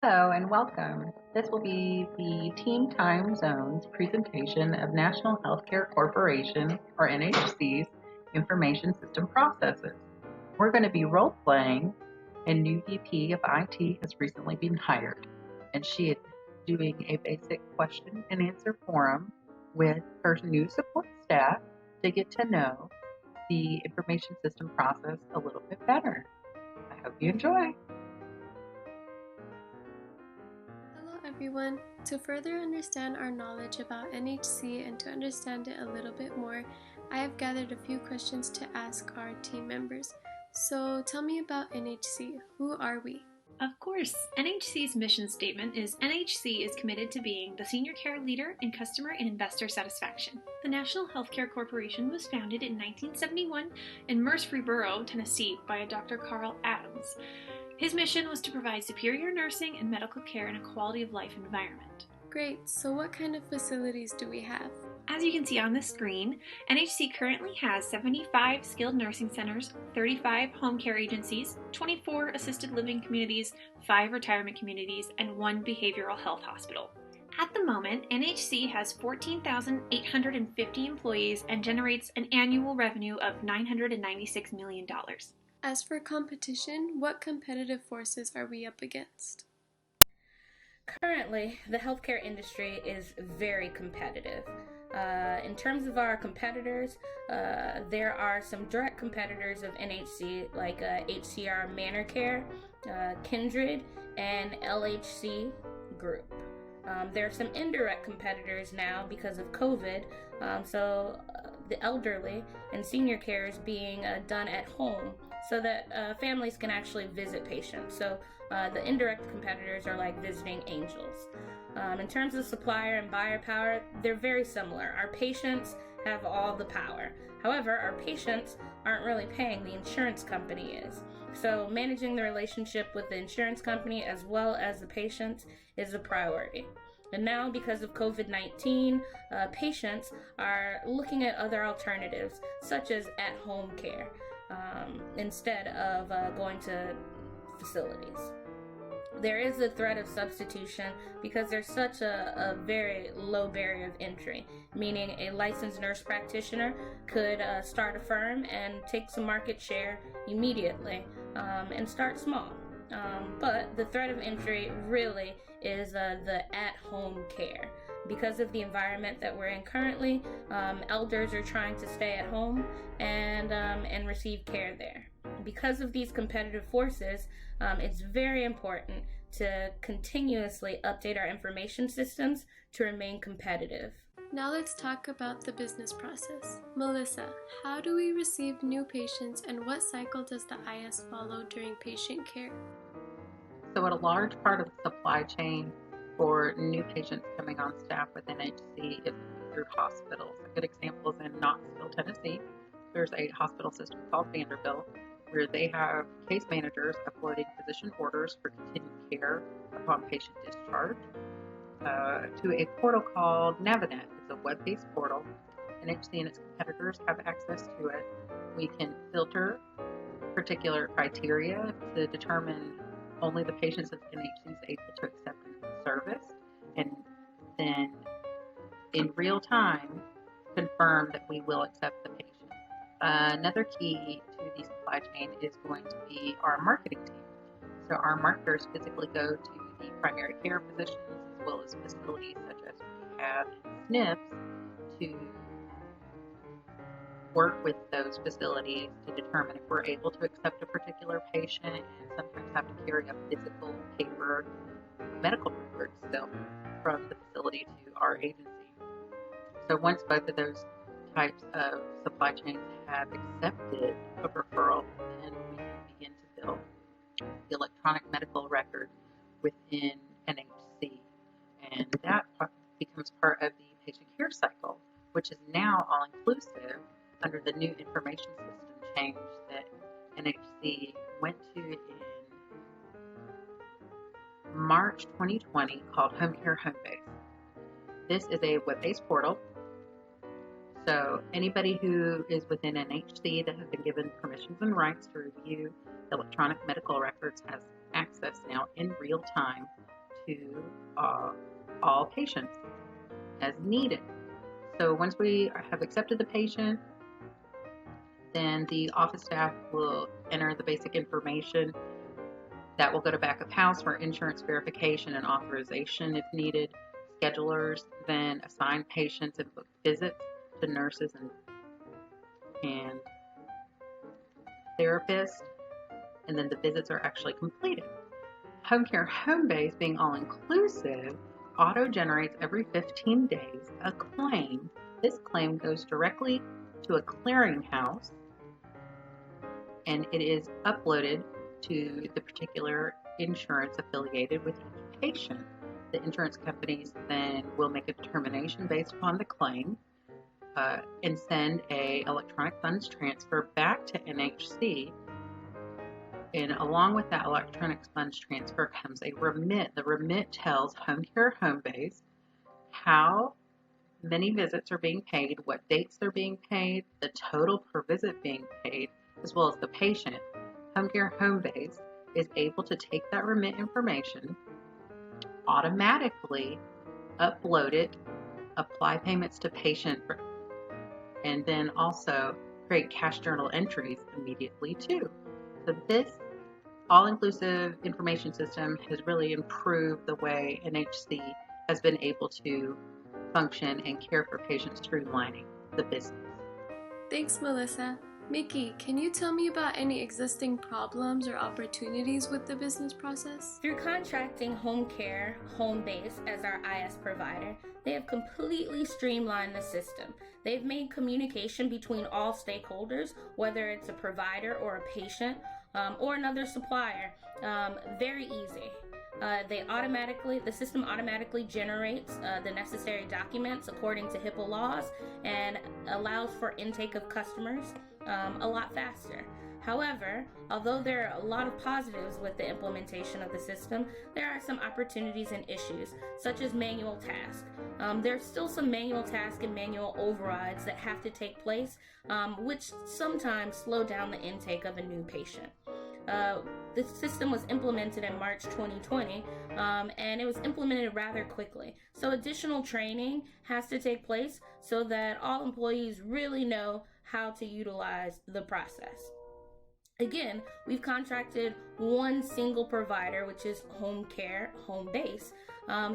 Hello and welcome. This will be the Team Time Zones presentation of National Healthcare Corporation, or NHC's, information system processes. We're going to be role playing. A new VP of IT has recently been hired, and she is doing a basic question and answer forum with her new support staff to get to know the information system process a little bit better. I hope you enjoy. Hello everyone! To further understand our knowledge about NHC and to understand it a little bit more, I have gathered a few questions to ask our team members. So tell me about NHC. Who are we? Of course, NHC's mission statement is NHC is committed to being the senior care leader in customer and investor satisfaction. The National Healthcare Corporation was founded in 1971 in Murfreesboro, Tennessee by Dr. Carl Adams. His mission was to provide superior nursing and medical care in a quality of life environment. Great, so what kind of facilities do we have? As you can see on the screen, NHC currently has 75 skilled nursing centers, 35 home care agencies, 24 assisted living communities, 5 retirement communities, and 1 behavioral health hospital. At the moment, NHC has 14,850 employees and generates an annual revenue of $996 million. As for competition, what competitive forces are we up against? Currently, the healthcare industry is very competitive. In terms of our competitors, there are some direct competitors of NHC like HCR Manor Care, Kindred, and LHC Group. There are some indirect competitors now because of COVID, so the elderly and senior care is being done at home so that families can actually visit patients. So the indirect competitors are like visiting angels. In terms of supplier and buyer power, they're very similar. Our patients have all the power. However, our patients aren't really paying, the insurance company is. So managing the relationship with the insurance company as well as the patients is a priority. And now, because of COVID-19, patients are looking at other alternatives, such as at-home care, instead of going to facilities. There is a threat of substitution because there's such a very low barrier of entry, meaning a licensed nurse practitioner could start a firm and take some market share immediately and start small. But the threat of entry really is the at-home care. Because of the environment that we're in currently, elders are trying to stay at home and receive care there. Because of these competitive forces, it's very important to continuously update our information systems to remain competitive. Now let's talk about the business process. Melissa, how do we receive new patients and what cycle does the IS follow during patient care? So a large part of the supply chain for new patients coming on staff with NHC is through hospitals. A good example is in Knoxville, Tennessee. There's a hospital system called Vanderbilt where they have case managers uploading physician orders for continued care upon patient discharge to a portal called Navinet. It's a web-based portal. NHC and its competitors have access to it. We can filter particular criteria to determine only the patients that NHC is able to accept into the service, and then in real time confirm that we will accept the patient. Another key to the supply chain is going to be our marketing team. So our marketers physically go to the primary care physicians as well as facilities such as rehab and SNFs to work with those facilities to determine if we're able to accept a particular patient, and sometimes have to carry a physical paper medical record still from the facility to our agency. So once both of those types of supply chains have accepted a referral, then we can begin to build the electronic medical record within NHC. And that becomes part of the patient care cycle, which is now all-inclusive under the new information system change that NHC went to in March 2020 called Home Care Home Base. This is a web-based portal. So anybody who is within NHC that has been given permissions and rights to review electronic medical records has access now in real time to all patients as needed. So once we have accepted the patient, then the office staff will enter the basic information. That will go to back of house for insurance verification and authorization if needed. Schedulers then assign patients and book visits to nurses and therapists, and then the visits are actually completed. Home care home base, being all inclusive, auto generates every 15 days a claim. This claim goes directly to a clearinghouse and it is uploaded to the particular insurance affiliated with each patient. The insurance companies then will make a determination based upon the claim and send a electronic funds transfer back to NHC. And along with that electronic funds transfer comes a remit. The remit tells home care home base how many visits are being paid, what dates they're being paid, the total per visit being paid, as well as the patient. Home care home base is able to take that remit information, automatically upload it, apply payments to patient, and then also create cash journal entries immediately too. So this all-inclusive information system has really improved the way NHC has been able to function and care for patients, streamlining the business. Thanks, Melissa. Mickey, can you tell me about any existing problems or opportunities with the business process? Through contracting home care, home base as our IS provider, they have completely streamlined the system. They've made communication between all stakeholders, whether it's a provider or a patient or another supplier, very easy. The system automatically generates the necessary documents according to HIPAA laws and allows for intake of customers a lot faster. However, although there are a lot of positives with the implementation of the system, there are some opportunities and issues, such as manual tasks. There's still some manual tasks and manual overrides that have to take place, which sometimes slow down the intake of a new patient. The system was implemented in March 2020, and it was implemented rather quickly. So additional training has to take place so that all employees really know how to utilize the process. Again, we've contracted one single provider, which is home care, home base.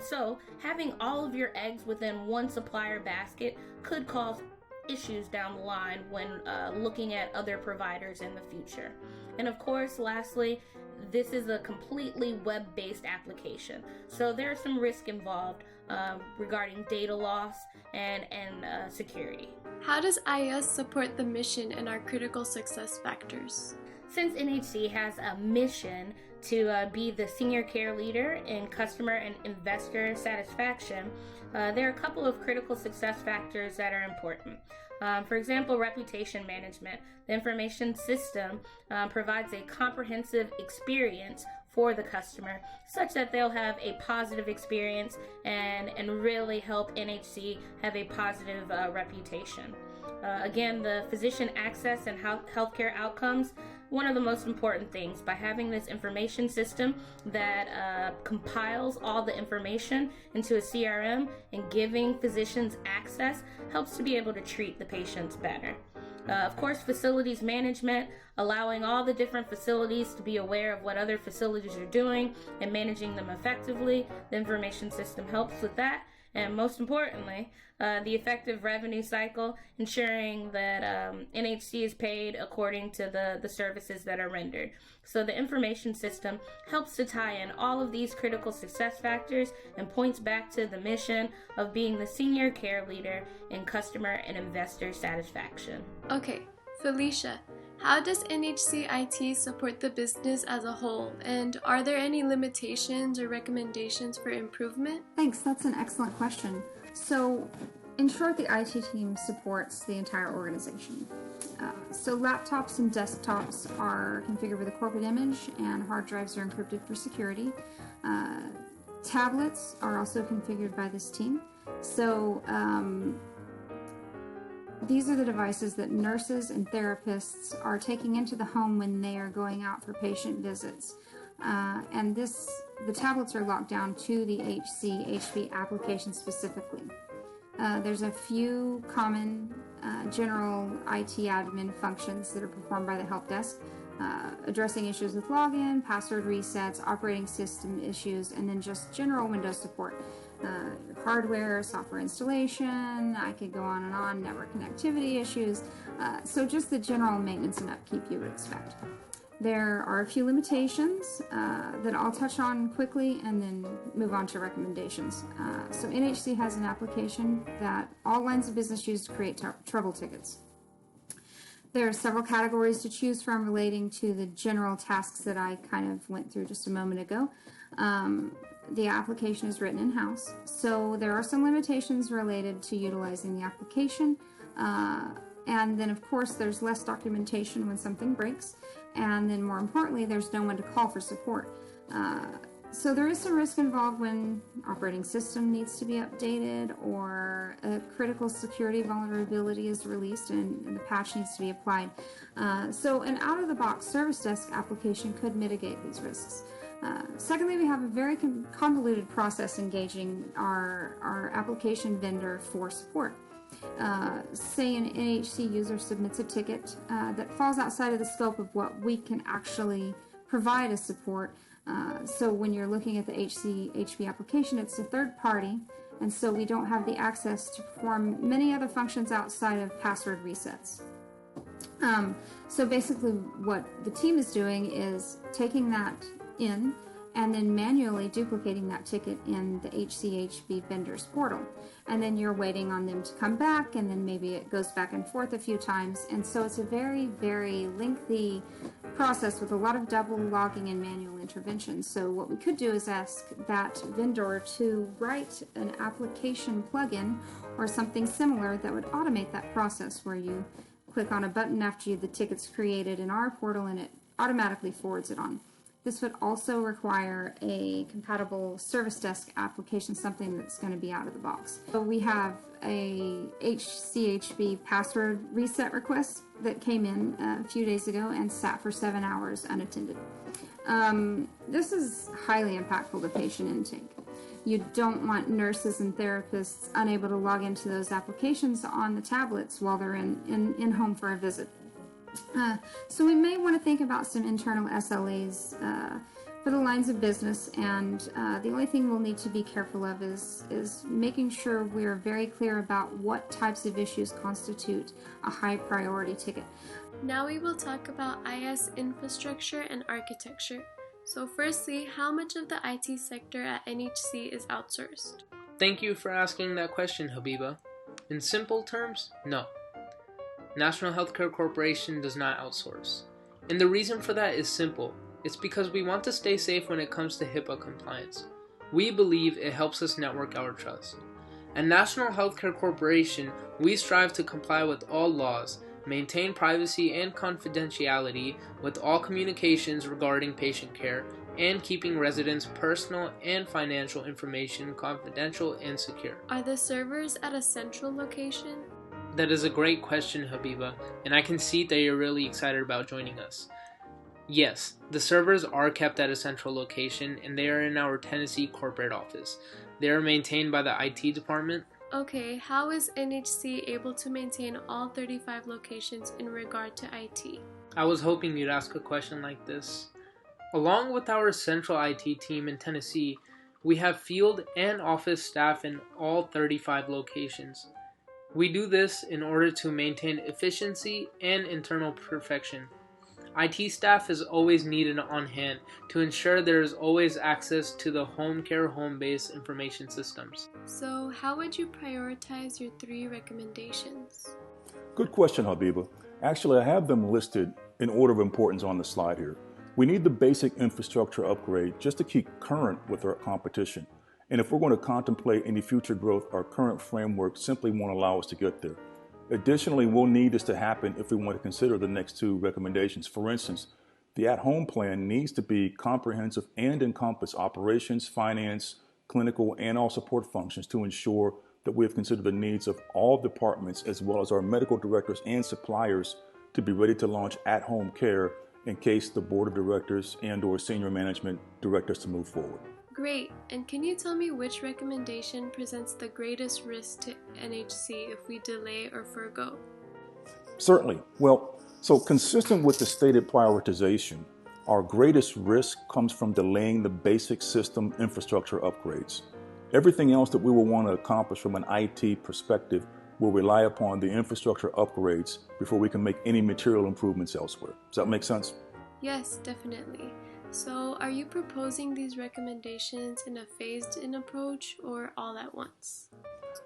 So having all of your eggs within one supplier basket could cause issues down the line when looking at other providers in the future. And of course, lastly, this is a completely web-based application. So there's some risk involved regarding data loss and security. How does IS support the mission and our critical success factors? Since NHC has a mission to be the senior care leader in customer and investor satisfaction, there are a couple of critical success factors that are important. For example, reputation management. The information system provides a comprehensive experience for the customer such that they'll have a positive experience and really help NHC have a positive reputation. Again, the physician access and healthcare outcomes, one of the most important things. By having this information system that compiles all the information into a CRM and giving physicians access helps to be able to treat the patients better. Of course, facilities management, allowing all the different facilities to be aware of what other facilities are doing and managing them effectively. The information system helps with that. And most importantly, the effective revenue cycle, ensuring that NHC is paid according to the services that are rendered. So the information system helps to tie in all of these critical success factors and points back to the mission of being the senior care leader in customer and investor satisfaction. Okay, Felicia, how does NHC IT support the business as a whole, and are there any limitations or recommendations for improvement? Thanks, that's an excellent question. So, in short, the IT team supports the entire organization. So laptops and desktops are configured with a corporate image, and hard drives are encrypted for security. Tablets are also configured by this team. So these are the devices that nurses and therapists are taking into the home when they are going out for patient visits. and the tablets are locked down to the HB application specifically. There's a few common general IT admin functions that are performed by the help desk, addressing issues with login, password resets, operating system issues, and then just general Windows support. Hardware, software installation, I could go on, network connectivity issues, so just the general maintenance and upkeep you would expect. There are a few limitations that I'll touch on quickly and then move on to recommendations. So NHC has an application that all lines of business use to create trouble tickets. There are several categories to choose from relating to the general tasks that I kind of went through just a moment ago. The application is written in-house, so there are some limitations related to utilizing the application. And then, of course, there's less documentation when something breaks. And then, more importantly, there's no one to call for support. So there is some risk involved when operating system needs to be updated or a critical security vulnerability is released and the patch needs to be applied. So an out-of-the-box service desk application could mitigate these risks. Secondly, we have a very convoluted process engaging our application vendor for support. Say an NHC user submits a ticket that falls outside of the scope of what we can actually provide as support. So when you're looking at the HB application, it's a third party, and so we don't have the access to perform many other functions outside of password resets. So basically what the team is doing is taking that in and then manually duplicating that ticket in the HB vendor's portal. And then you're waiting on them to come back, and then maybe it goes back and forth a few times. And so it's a very, very lengthy process with a lot of double logging and manual intervention. So what we could do is ask that vendor to write an application plugin or something similar that would automate that process, where you click on a button after the ticket's created in our portal and it automatically forwards it on. This would also require a compatible service desk application, something that's going to be out of the box. So we have a HCHB password reset request that came in a few days ago and sat for 7 hours unattended. This is highly impactful to patient intake. You don't want nurses and therapists unable to log into those applications on the tablets while they're in home for a visit. So we may want to think about some internal SLAs for the lines of business, and the only thing we'll need to be careful of is making sure we're very clear about what types of issues constitute a high priority ticket. Now we will talk about IS infrastructure and architecture. So firstly, how much of the IT sector at NHC is outsourced? Thank you for asking that question, Habiba. In simple terms, no. National Healthcare Corporation does not outsource. And the reason for that is simple. It's because we want to stay safe when it comes to HIPAA compliance. We believe it helps us network our trust. At National Healthcare Corporation, we strive to comply with all laws, maintain privacy and confidentiality with all communications regarding patient care, and keeping residents' personal and financial information confidential and secure. Are the servers at a central location? That is a great question, Habiba, and I can see that you're really excited about joining us. Yes, the servers are kept at a central location, and they are in our Tennessee corporate office. They are maintained by the IT department. Okay, how is NHC able to maintain all 35 locations in regard to IT? I was hoping you'd ask a question like this. Along with our central IT team in Tennessee, we have field and office staff in all 35 locations. We do this in order to maintain efficiency and internal perfection. IT staff is always needed on hand to ensure there is always access to the home care home-based information systems. So how would you prioritize your 3 recommendations? Good question, Habiba. Actually, I have them listed in order of importance on the slide here. We need the basic infrastructure upgrade just to keep current with our competition. And if we're going to contemplate any future growth, our current framework simply won't allow us to get there. Additionally, we'll need this to happen if we want to consider the next 2 recommendations. For instance, the at-home plan needs to be comprehensive and encompass operations, finance, clinical, and all support functions to ensure that we have considered the needs of all departments as well as our medical directors and suppliers to be ready to launch at-home care in case the board of directors and/or senior management direct us to move forward. Great. And can you tell me which recommendation presents the greatest risk to NHC if we delay or forego? Certainly. Well, so consistent with the stated prioritization, our greatest risk comes from delaying the basic system infrastructure upgrades. Everything else that we will want to accomplish from an IT perspective will rely upon the infrastructure upgrades before we can make any material improvements elsewhere. Does that make sense? Yes, definitely. So are you proposing these recommendations in a phased-in approach or all at once?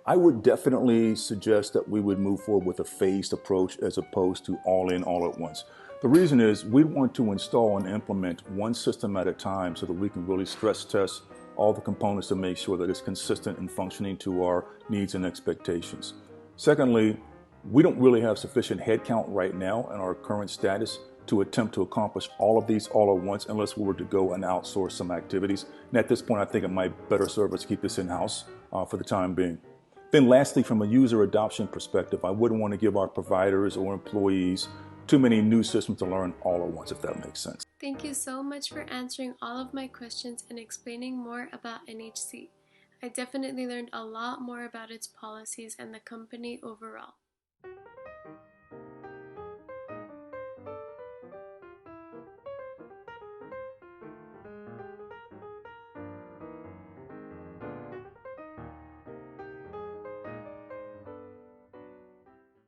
I would definitely suggest that we would move forward with a phased approach as opposed to all in, all at once. The reason is we want to install and implement one system at a time so that we can really stress test all the components to make sure that it's consistent and functioning to our needs and expectations. Secondly, we don't really have sufficient headcount right now in our current status to attempt to accomplish all of these all at once unless we were to go and outsource some activities. And at this point, I think it might better serve us to keep this in-house for the time being. Then lastly, from a user adoption perspective, I wouldn't want to give our providers or employees too many new systems to learn all at once, if that makes sense. Thank you so much for answering all of my questions and explaining more about NHC. I definitely learned a lot more about its policies and the company overall.